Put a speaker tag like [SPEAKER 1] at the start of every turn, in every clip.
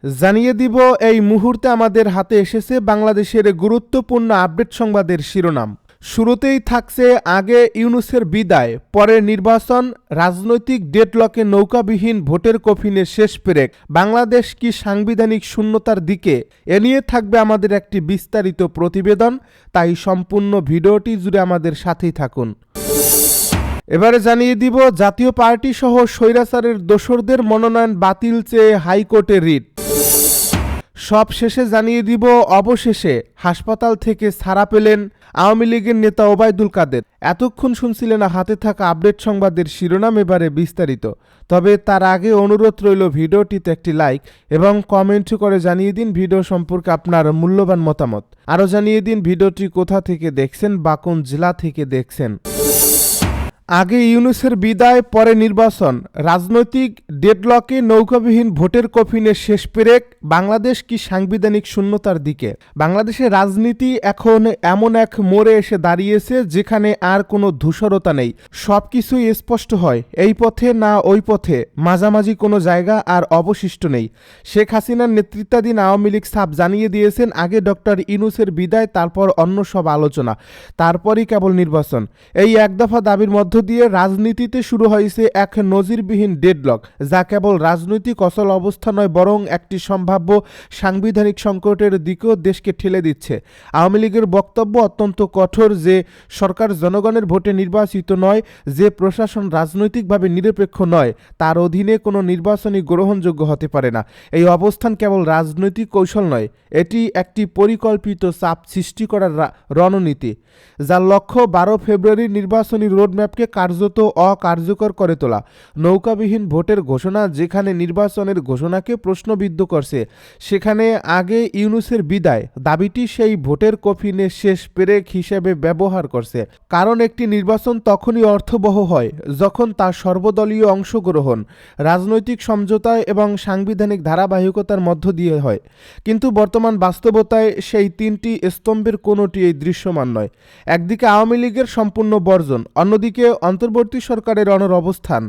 [SPEAKER 1] জানিয়ে দিব এই মুহূর্তে আমাদের হাতে এসেছে বাংলাদেশের গুরুত্বপূর্ণ আপডেট সংবাদের শিরোনাম। শুরুতেই থাকছে আগে ইউনূসের বিদায়, পরে নির্বাচন, রাজনৈতিক ডেডলকে নৌকাবিহীন ভোটের কফিনে শেষ পেরেক, বাংলাদেশ কি সাংবিধানিক শূন্যতার দিকে? এ নিয়ে থাকবে আমাদের একটি বিস্তারিত প্রতিবেদন, তাই সম্পূর্ণ ভিডিওটি জুড়ে আমাদের সাথেই থাকুন। এবারে জানিয়ে দিব জাতীয় পার্টি সহ স্বৈরাচারের দোসরদের মনোনয়ন বাতিল চেয়ে হাইকোর্টে রিট। সব শেষে জানিয়ে দিব অবশেষে হাসপাতাল থেকে ছাড়া পেলেন আওয়ামী লীগের নেতা ওবায়দুল কাদের। এতক্ষণ শুনছিলেন হাতে থাকা আপডেট সংবাদের শিরোনাম, এবারে বিস্তারিত। তবে তার আগে অনুরোধ রইল ভিডিওটিতে একটি লাইক এবং কমেন্ট করে জানিয়ে দিন ভিডিও সম্পর্কে আপনার মূল্যবান মতামত। আরও জানিয়ে দিন ভিডিওটি কোথা থেকে দেখছেন বা কোন জেলা থেকে দেখছেন। আগে ইউনূসের বিদায়, পরে নির্বাচন, রাজনৈতিক ডেডলকে নৌকাবিহীন ভোটের কফিনে শেষ পেরেক, বাংলাদেশ কি সাংবিধানিক শূন্যতার দিকে? বাংলাদেশের রাজনীতি এখন এমন এক মোড়ে এসে দাঁড়িয়েছে যেখানে আর কোনো ধূসরতা নেই, সবকিছুই স্পষ্ট হয়। এই পথে না ওই পথে, মাঝামাঝি কোনো জায়গা আর অবশিষ্ট নেই। শেখ হাসিনার নেতৃত্বাধীন আওয়ামী লীগ সাফ জানিয়ে দিয়েছেন আগে ডক্টর ইউনূসের বিদায়, তারপর অন্য সব আলোচনা, তারপরই কেবল নির্বাচন। এই একদফা দাবির মধ্য দিয়ে রাজনীতিতে শুরু হয়েছে এক নজিরবিহীন ডেডলক, যা কেবল রাজনৈতিক অচল অবস্থা নয়, বরং একটি সম্ভাব্য সাংবিধানিক সংকটের দিকেও দেশকে ঠেলে দিচ্ছে। আওয়ামী লীগের বক্তব্য অত্যন্ত কঠোর যে সরকার জনগণের ভোটে নির্বাচিত নয়, যে প্রশাসন রাজনৈতিকভাবে নিরপেক্ষ নয়, তার অধীনে কোনো নির্বাচনই গ্রহণযোগ্য হতে পারে না। এই অবস্থান কেবল রাজনৈতিক কৌশল নয়, এটি একটি পরিকল্পিত চাপ সৃষ্টি করার রণনীতি, যার লক্ষ্য 12 ফেব্রুয়ারির নির্বাচনী রোডম্যাপকে কার্যত অকার্যকর করে তোলা। নৌকাবিহীন ভোটের ঘোষণা যেখানে নির্বাচনের ঘোষণাকে প্রশ্নবিদ্ধ করছে, সেখানে আগে ইউনূসের বিদায় দাবিটি সেই ভোটের কফিনে শেষ পেরেক হিসেবে ব্যবহার করছে। কারণ একটি নির্বাচন তখনই অর্থবহ হয় যখন তার সর্বদলীয় অংশগ্রহণ, রাজনৈতিক সমঝোতা এবং সাংবিধানিক ধারাবাহিকতার মধ্য দিয়ে হয়। কিন্তু বর্তমান বাস্তবতায় সেই তিনটি স্তম্ভের কোনোটি এই দৃশ্যমান নয়। একদিকে আওয়ামী লীগের সম্পূর্ণ বর্জন, অন্যদিকে অন্তর্বর্তী সরকারের অনর অবস্থান।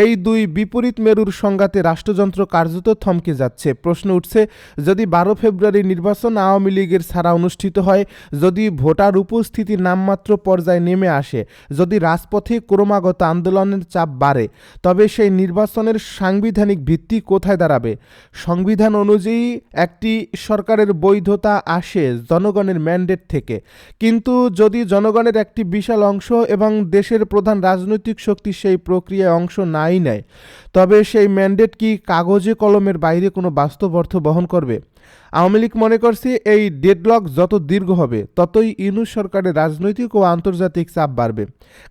[SPEAKER 1] এই দুই বিপরীত মেরুর সংঘাতে রাষ্ট্রযন্ত্র কার্যত থমকে যাচ্ছে। প্রশ্ন উঠছে, যদি 12 ফেব্রুয়ারি নির্বাচন আওয়ামী লীগের ছাড়া অনুষ্ঠিত হয়, যদি ভোটার উপস্থিতি নামমাত্র পর্যায়ে নেমে আসে, যদি রাজপথে ক্রমাগত আন্দোলনের চাপ বাড়ে, তবে সেই নির্বাচনের সাংবিধানিক ভিত্তি কোথায় দাঁড়াবে? সংবিধান অনুযায়ী একটি সরকারের বৈধতা আসে জনগণের ম্যান্ডেট থেকে, কিন্তু যদি জনগণের একটি বিশাল অংশ এবং দেশের প্রধান রাজনৈতিক শক্তি সেই প্রক্রিয়ায় অংশ নাই নেয়, তবে সেই ম্যান্ডেট কি কাগজে কলমের বাইরে কোনো বাস্তব অর্থ বহন করবে? আওয়ামী লীগ মনে করছে এই ডেডলক যত দীর্ঘ হবে, ততই ইউনূস সরকারের রাজনৈতিক ও আন্তর্জাতিক চাপ বাড়বে।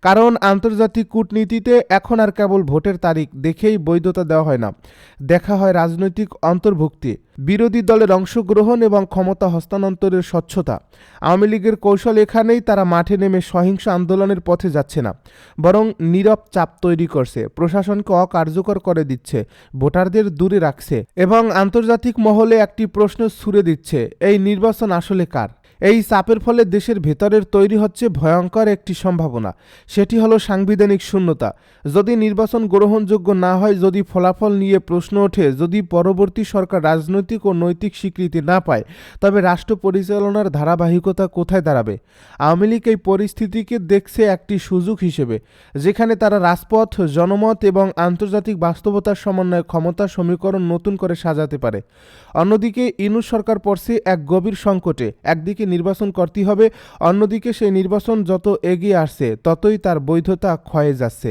[SPEAKER 1] কারণ আন্তর্জাতিক কূটনীতিতে এখন আর কেবল ভোটের তারিখ দেখেই বৈধতা দেওয়া হয় না, দেখা হয় রাজনৈতিক অন্তর্ভুক্তি, বিরোধী দলের অংশগ্রহণ এবং ক্ষমতা হস্তান্তরের স্বচ্ছতা। আওয়ামী লীগের কৌশল এখানেই, তারা মাঠে নেমে সহিংস আন্দোলনের পথে যাচ্ছে না, বরং নীরব চাপ তৈরি করছে, প্রশাসনকে অকার্যকর করে দিচ্ছে, ভোটারদের দূরে রাখছে এবং আন্তর্জাতিক মহলে একটি প্রশ্ন ছুড়ে দিচ্ছে, এই নির্বাচন আসলে কার? এই চাপের ফলে দেশের ভেতরের তৈরি হচ্ছে ভয়ঙ্কর একটি সম্ভাবনা, সেটি হলো সাংবিধানিক শূন্যতা। যদি নির্বাচন গ্রহণযোগ্য না হয়, যদি ফলাফল নিয়ে প্রশ্ন ওঠে, যদি পরবর্তী সরকার রাজনৈতিক ও নৈতিক স্বীকৃতি না পায়, তবে রাষ্ট্র পরিচালনার ধারাবাহিকতা কোথায় দাঁড়াবে? আওয়ামী লীগ এই পরিস্থিতিকে দেখছে একটি সুযোগ হিসেবে, যেখানে তারা রাজপথ, জনমত এবং আন্তর্জাতিক বাস্তবতার সমন্বয়ে ক্ষমতার সমীকরণ নতুন করে সাজাতে পারে। অন্যদিকে ইউনূস সরকার পড়ছে এক গভীর সংকটে, একদিকে নির্বাচন করতে হবে, অন্যদিকে সেই নির্বাচন যত এগিয়ে আসছে ততই তার বৈধতা ক্ষয়ে যাচ্ছে।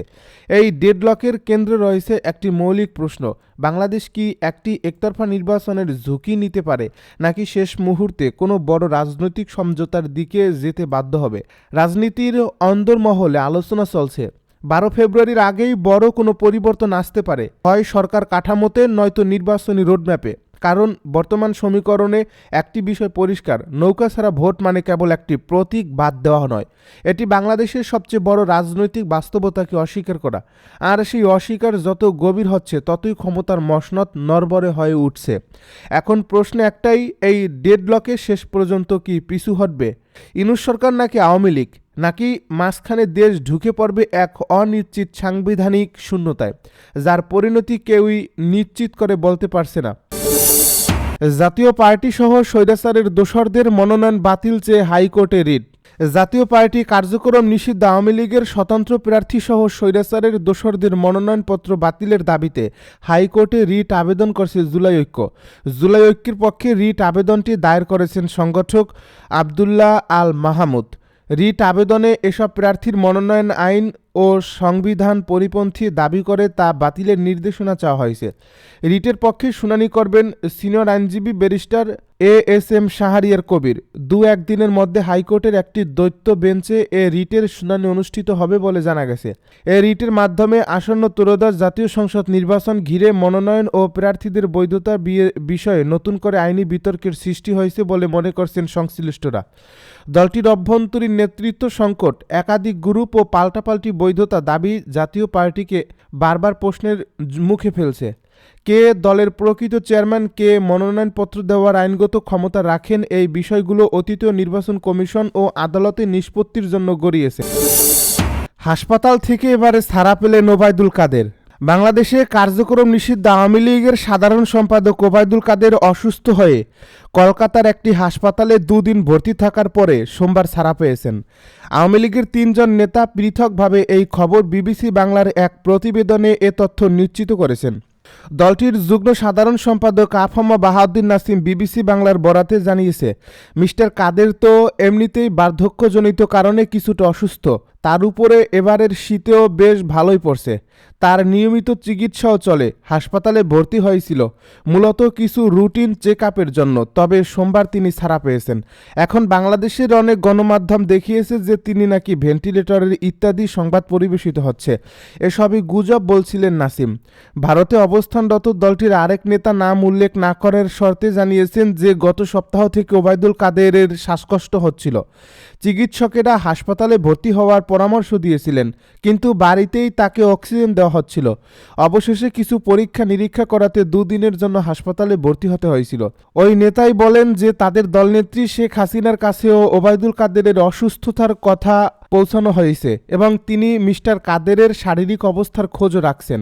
[SPEAKER 1] এই ডেডলকের কেন্দ্রে রয়েছে একটি মৌলিক প্রশ্ন, বাংলাদেশ কি একটি একতরফা নির্বাচনের ঝুঁকি নিতে পারে, নাকি শেষ মুহূর্তে কোনো বড় রাজনৈতিক সমঝোতার দিকে যেতে বাধ্য হবে? রাজনীতির অন্দরমহলে আলোচনা চলছে 12 ফেব্রুয়ারির আগেই বড় কোনো পরিবর্তন আসতে পারে, হয় সরকার কাঠামোতে, নয়তো নির্বাচনী রোডম্যাপে। কারণ বর্তমান সমীকরণে একটি বিষয় পরিষ্কার, নৌকা ছাড়া ভোট মানে কেবল একটি প্রতীক বাদ দেওয়া নয়, এটি বাংলাদেশের সবচেয়ে বড় রাজনৈতিক বাস্তবতাকে অস্বীকার করা। আর সেই অস্বীকার যত গভীর হচ্ছে, ততই ক্ষমতার মসনদ নড়বড়ে হয়ে উঠছে। এখন প্রশ্ন একটাই, এই ডেডলকে শেষ পর্যন্ত কি পিছু হটবে ইউনূস সরকার, নাকি আওয়ামী লীগ, নাকি মাঝখানে দেশ ঢুকে পড়বে এক অনিশ্চিত সাংবিধানিক শূন্যতায়, যার পরিণতি কেউই নিশ্চিত করে বলতে পারছে না? জাতীয় পার্টি সহ স্বৈরাচারের দোসরদের মনোনয়ন বাতিল চেয়ে হাইকোর্টে রিট। জাতীয় পার্টি কার্যক্রম নিষিদ্ধ আওয়ামী লীগের স্বতন্ত্র প্রার্থী সহ স্বৈরাচারের দোসরদের মনোনয়নপত্র বাতিলের দাবিতে হাইকোর্টে রিট আবেদন করেছে জুলাই ঐক্য। জুলাই ঐক্যের পক্ষে রিট আবেদনটি দায়ের করেছেন সংগঠক আবদুল্লাহ আল মাহমুদ। রিট আবেদনে এসব প্রার্থীর মনোনয়ন আইন ও সংবিধান পরিপন্থী দাবি করে তা বাতিলের নির্দেশনা চাওয়া হয়েছে। রিটের পক্ষে শুনানি করবেন সিনিয়র আইনজীবী ব্যারিস্টার এএসএম শাহরিয়ার কবির। দু-এক দিনের মধ্যে হাইকোর্টের একটি দ্বৈত বেঞ্চে এ রিটের শুনানি অনুষ্ঠিত হবে বলে জানা গেছে। এ রিটের মাধ্যমে আসন্ন ত্রয়োদশ জাতীয় সংসদ নির্বাচন ঘিরে মনোনয়ন ও প্রার্থীদের বৈধতা বিষয়ে নতুন করে আইনি বিতর্কের সৃষ্টি হয়েছে বলে মনে করছেন সংশ্লিষ্টরা। দলটির অভ্যন্তরীণ নেতৃত্ব সংকট, একাধিক গ্রুপ ও পাল্টাপাল্টি বৈধতা দাবি জাতীয় পার্টিকে বারবার প্রশ্নের মুখে ফেলছে। কে দলের প্রকৃত চেয়ারম্যান, কে মনোনয়নপত্র দেওয়ার আইনগত ক্ষমতা রাখেন, এই বিষয়গুলো অতীতীয় নির্বাচন কমিশন ও আদালতে নিষ্পত্তির জন্য গড়িয়েছে। হাসপাতাল থেকে এবারে ছাড়া পেলেন ওবায়দুল কাদের। বাংলাদেশে কার্যক্রম নিষিদ্ধ আওয়ামী লীগের সাধারণ সম্পাদক ওবায়দুল কাদের অসুস্থ হয়ে কলকাতার একটি হাসপাতালে দুদিন ভর্তি থাকার পরে সোমবার ছাড়া পেয়েছেন। আওয়ামী লীগের ৩ জন নেতা পৃথকভাবে এই খবর বিবিসি বাংলার এক প্রতিবেদনে এ তথ্য নিশ্চিত করেছেন। দলটির যুগ্ম সাধারণ সম্পাদক আফামা বাহাউদ্দিন নাসিম বিবিসি বাংলার বরাতে জানিয়েছে, মিস্টার কাদের তো এমনিতেই বার্ধক্যজনিত কারণে কিছুটা অসুস্থ, তার উপরে এবারের শীতেও বেশ ভালোই পড়ছে। তার নিয়মিত চিকিৎসাও চলে। হাসপাতালে ভর্তি হয়েছিল মূলত কিছু রুটিন চেক আপের জন্য, তবে সোমবার তিনি ছাড়া পেয়েছেন। এখন বাংলাদেশের অনেক গণমাধ্যম দেখিয়েছে যে তিনি নাকি ভেন্টিলেটরের ইত্যাদি সংবাদ পরিবেশিত হচ্ছে। এসবই গুজব বলছিলেন নাসিম। ভারতে অবস্থানরত দলটির আরেক নেতা নাম উল্লেখ না করার শর্তে জানিয়েছেন যে গত সপ্তাহ থেকে ওবায়দুল কাদেরের শ্বাসকষ্ট হচ্ছিল। চিকিৎসকেরা হাসপাতালে ভর্তি হওয়ার পরামর্শ দিয়েছিলেন, কিন্তু বাড়িতেই তাকে অক্সিজেন দেওয়া হচ্ছিল। অবশেষে কিছু পরীক্ষা নিরীক্ষা করাতে 2 দিনের জন্য হাসপাতালে ভর্তি হতে হয়েছিল। ওই নেতাই বলেন যে তাদের দলনেত্রী শেখ হাসিনার কাছেও ওবায়দুল কাদেরের অসুস্থতার কথা পৌঁছানো হয়েছে এবং তিনি মিস্টার কাদেরের শারীরিক অবস্থার খোঁজ রাখছেন।